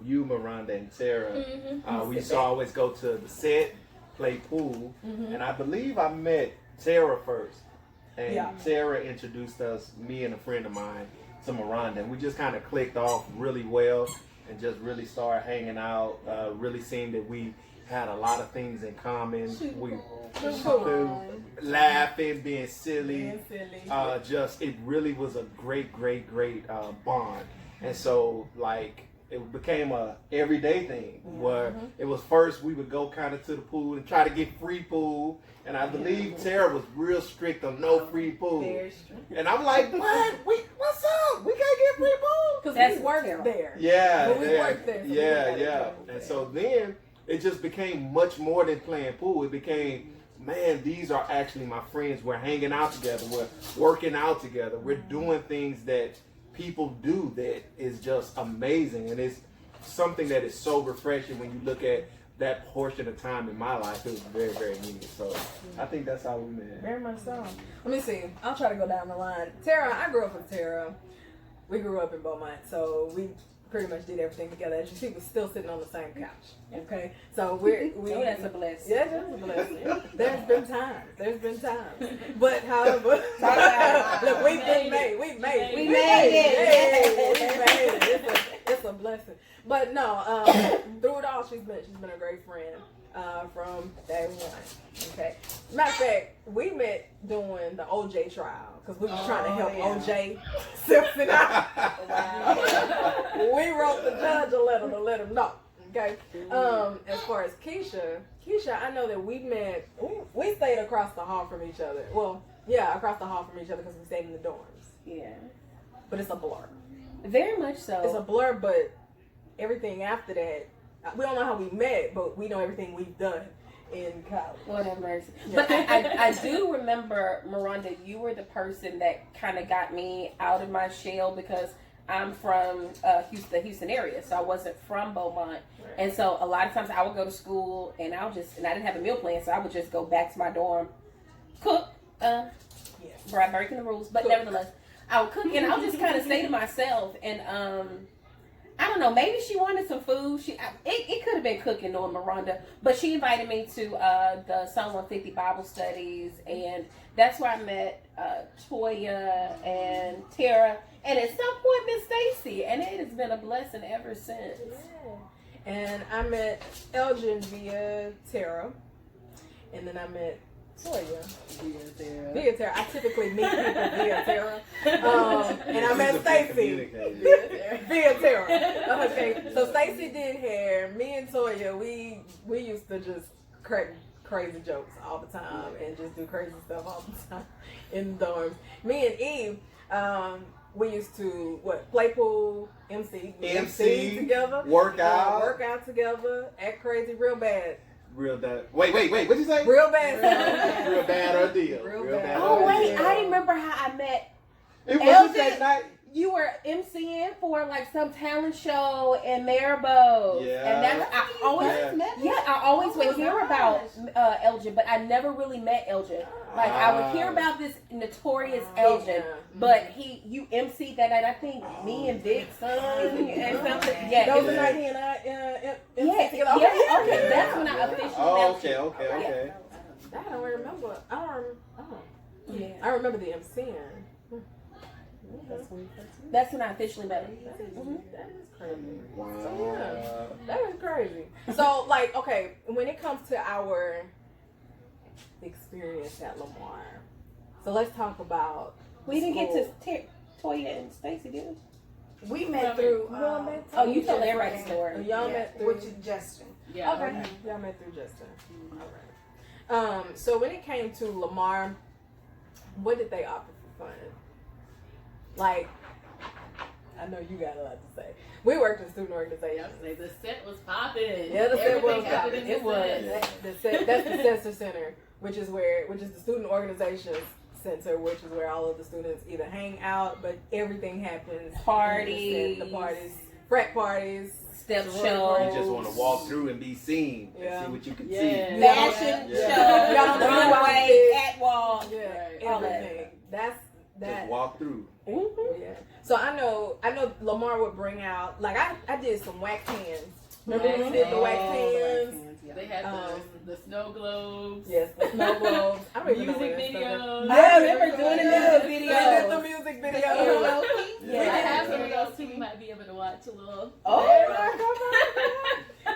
you, Miranda, and Sarah. We used to always go to the set, play pool, and I believe I met Sarah first. And Sarah introduced us, me and a friend of mine, to Miranda. And we just kind of clicked off really well and just really started hanging out. Really seemed that we had a lot of things in common. We laughing, being silly. Just, it really was a great bond. And so, like, it became a everyday thing where it was first we would go kind of to the pool and try to get free pool. And I believe Tara was real strict on no free pool. Very strict. And I'm like, what? What's up? We can't get free pool? Because we worked there. Yeah. But we worked there. So And so then it just became much more than playing pool. It became, man, these are actually my friends. We're hanging out together. We're working out together. We're doing things that people do that is just amazing. And it's something that is so refreshing when you look at that portion of time in my life. It was very needed. So I think that's how we met. Very much so. Let me see. I'll try to go down the line. Tara, I grew up with Tara. We grew up in Beaumont, so we pretty much did everything together. As you see, we're still sitting on the same couch. Okay, so we oh, that's a blessing. Yeah, that's a blessing. There's been times. But however, look, we've made it. It's a blessing. But no, through it all, she's been a great friend from day one. Okay. Matter of fact, we met doing the OJ trial because we were trying to help OJ Simpson out. We wrote the judge a letter to let him know. Okay. As far as Keisha, I know that we met. We stayed across the hall from each other. Well, yeah, across the hall from each other because we stayed in the dorms. Yeah. But it's a blur. Very much so. It's a blur, but everything after that, we don't know how we met, but we know everything we've done in college. Lord have mercy. Yeah. But I do remember, Miranda, you were the person that kind of got me out of my shell because I'm from the Houston area, so I wasn't from Beaumont. Right. And so a lot of times I would go to school and I didn't have a meal plan, so I would just go back to my dorm, cook, breaking the rules, but nevertheless, I would cook and I would just kind of stay to myself and I don't know, maybe she wanted some food. It could have been cooking on Miranda, but she invited me to the Psalm 150 Bible studies, and that's where I met Toya and Tara, and at some point Miss Stacy, and it has been a blessing ever since. Yeah. And I met Elgin via Tara, and then I met Toya via Tara. I typically meet people via Tara. And I met Stacy via Tara. Okay, so Stacy did hair. Me and Toya, we used to just crack crazy jokes all the time and just do crazy stuff all the time in the dorms. Me and Eve, we used to play pool, MC together, work out together, act crazy real bad. Real bad. Wait. What'd you say? Real bad. Real bad ordeal. Real bad. Oh wait, I remember how I met. It was that night. You were MCing for like some talent show in Maribel. Yeah. And I always would hear about Elgin, but I never really met Elgin. Like I would hear about this notorious Elgin, but you MC'd that night. I think me and Vic sung and something. Yeah. That was the night he and I Okay, that's when I officially met Okay. I don't remember. I remember the MCing. That's when I officially met him. That is crazy. Wow. So, that is crazy. So, okay, when it comes to our experience at Lamar, so let's talk about. We didn't get to Toya and Stacy, did we? We met through. You told everybody the story. Y'all met through Justin. Yeah. Okay. Y'all met through Justin. All right. So when it came to Lamar, what did they offer for fun? Like, I know you got a lot to say. We worked in student organizations. The set was popping. Yeah, the set was popping. popping. It was. That's the Center Center, which is the student organizations center, which is where all of the students either hang out, but everything happens. Parties. The parties, frat parties, step shows. You just want to walk through and be seen. Yeah. And see what you can see. Fashion show. Y'all runway, catwalk. Everything. That's Just walk through. Mm-hmm. Yeah. So I know Lamar would bring out, like, I did some wax hands. Remember when we did the wax hands? They had the snow globes. Yes, the snow globes. I don't even know Music what that stuff is. videos. I remember doing the music We video. did the music video. We have some of those too. We might be able to watch a little.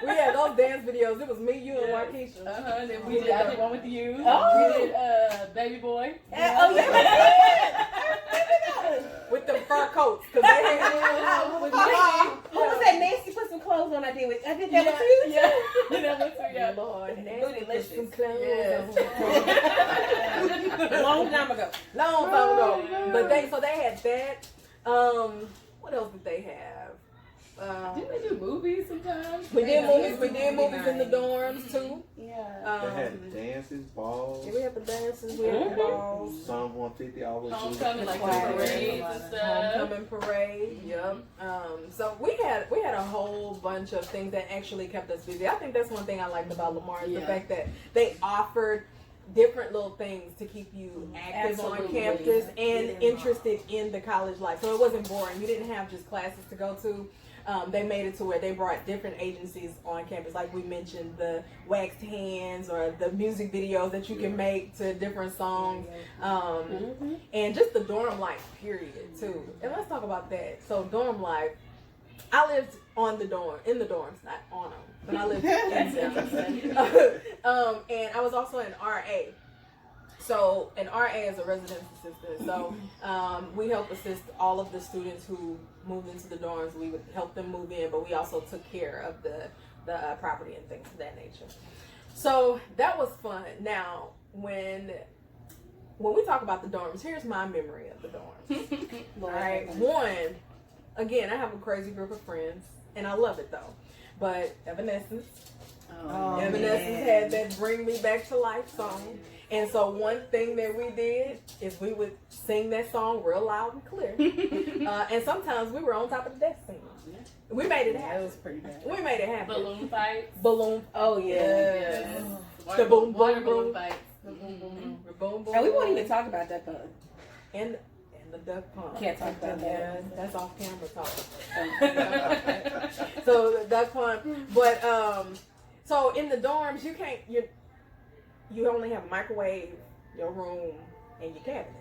We had those dance videos. It was me, you, and Keisha. And then we did I did one with you. Oh. We did Baby Boy. With the fur coats. Cause they had What was that? Nancy put some clothes on. I did that with you. Yeah. You know what's yeah. Lord, Booty put some licious. clothes on. Long time ago. Long time ago. But they had that. What else did they have? Didn't they do movies sometimes? We did movies. We did movies in the dorms too. Yeah. They had dances, balls. Yeah, we had the dances. We had the balls. Psalm 150 always. Homecoming, like the parades and stuff. Homecoming parade. Yep. So we had a whole bunch of things that actually kept us busy. I think that's one thing I liked about Lamar is the fact that they offered different little things to keep you active on campus and interested in the college life. So it wasn't boring. You didn't have just classes to go to. They made it to where they brought different agencies on campus, like we mentioned, the waxed hands or the music videos that you can make to different songs, and just the dorm life period too. And let's talk about that. So dorm life, I lived in the dorms, not on them, but I lived in them. And I was also an RA. So an RA is a residence assistant. So we help assist all of the students who moved into the dorms. We would help them move in, but we also took care of the property and things of that nature. So that was fun. Now, when we talk about the dorms, here's my memory of the dorms. All right. One, again, I have a crazy group of friends, and I love it though. But Evanescence had that "Bring Me Back to Life" song. And so one thing that we did is we would sing that song real loud and clear. And sometimes we were on top of the desk singing. We made it happen. That was pretty bad. We made it happen. Balloon fights. Oh yeah. The boom, Water boom, balloon boom. fights. The boom, boom. And we won't even talk about that fun. And the duck pond. Can't talk about that. Yeah, that's off camera talk. So the duck pond. But so in the dorms you only have a microwave, your room, and your cabinets.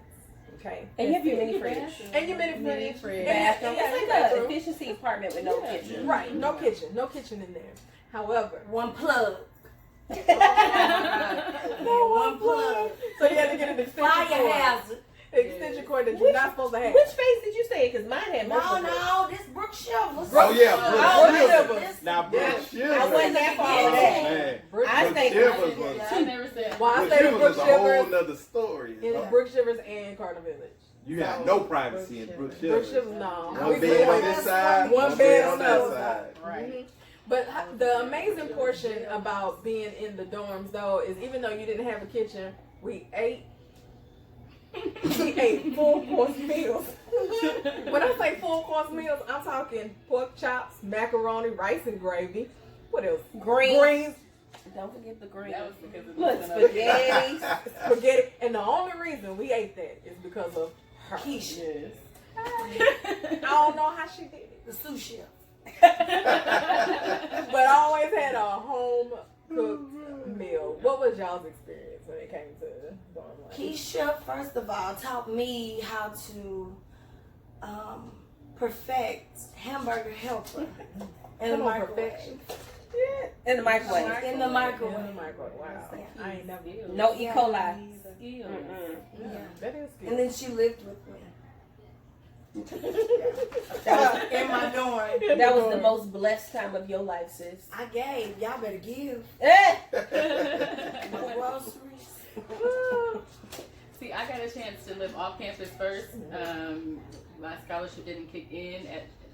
Okay. And you have your mini fridge. And your mini fridge. Bathroom. Yeah, It's like an efficiency apartment with no kitchen. Right. No kitchen in there. However, One plug. one plug. So you had to get an extension cord. hazard. Extension cord that you're not supposed to have. Which phase did you say? Because mine had multiple. No, this Brooke Shivers. Oh yeah, Brooke Shivers. Now Brooke Shivers. I wasn't that far Oh with that. man, Brooke I stayed. Shivers was. I never said. Well, I Brooke stayed in Shivers Brooke is a whole Shivers. nother story. In Brooke Shivers and Carter Village. You have no privacy in Brooke Brooke Shivers. Shivers, no. One bed on this side, One bed on that the other side. Right. But the amazing portion about being in the dorms, though, is even though you didn't have a kitchen, we ate full course meals. When I say full course meals, I'm talking pork chops, macaroni, rice and gravy. What else? Greens. Don't forget the greens. That was because of Look, the Spaghetti. And the only reason we ate that is because of her. Keisha, I don't know how she did it. the sous chef. But I always had a home cooked meal. What was y'all's experience when it came to dorm life? Keisha, first of all, taught me how to perfect hamburger helper in the microwave. In the microwave. In the microwave. In the microwave. Wow. I ain't never. No E. coli. Yeah. That is good. And then she lived with me. That was in my dorm. That was the most blessed time of your life, sis. I gave. Y'all better give. Groceries. See, I got a chance to live off campus first. My scholarship didn't kick in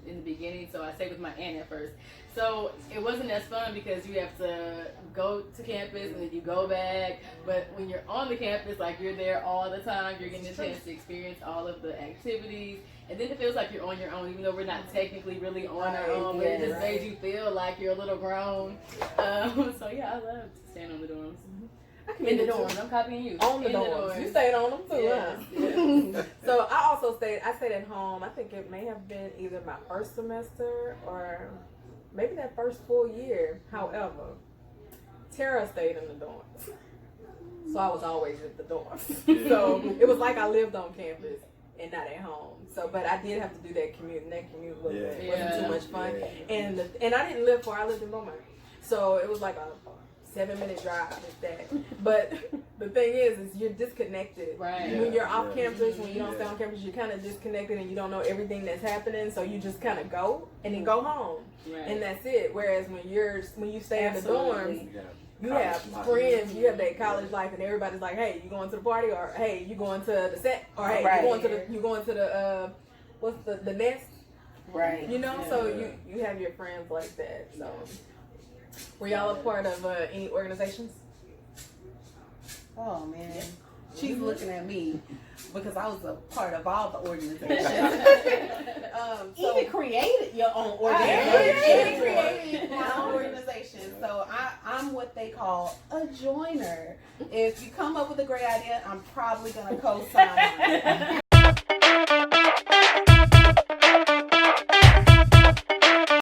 the beginning, so I stayed with my aunt at first. So it wasn't as fun because you have to go to campus and then you go back. But when you're on the campus, like you're there all the time, you're getting a chance to experience all of the activities. And then it feels like you're on your own, even though we're not technically really on our own, but it just made you feel like you're a little grown. So yeah, I love staying on the dorms. In the dorms. I'm copying you. On the In dorms. You stayed on them too, Yes, huh? yes. So I stayed at home. I think it may have been either my first semester or maybe that first full year. However, Tara stayed in the dorms. So I was always at the dorms. So it was like I lived on campus and not at home. So, but I did have to do that commute, and that commute wasn't too much fun. And I didn't live far. I lived in Beaumont. So it was like a 7-minute drive, if that. But the thing is you're disconnected. Right. When you're off campus, when you don't stay on campus, you're kind of disconnected and you don't know everything that's happening. So you just kind of go and then go home, and that's it. Whereas when you stay in the dorms, you have friends, you have that college life, and everybody's like, hey, you going to the party, or hey, you going to the set, or hey, you going to the what's the nest, right? You know, so you have your friends like that. So, were y'all a part of any organizations? Oh man, she's looking at me because I was a part of all the organizations. Even created your own organization. Even created my own organization. So I'm what they call a joiner. If you come up with a great idea, I'm probably gonna co-sign on it.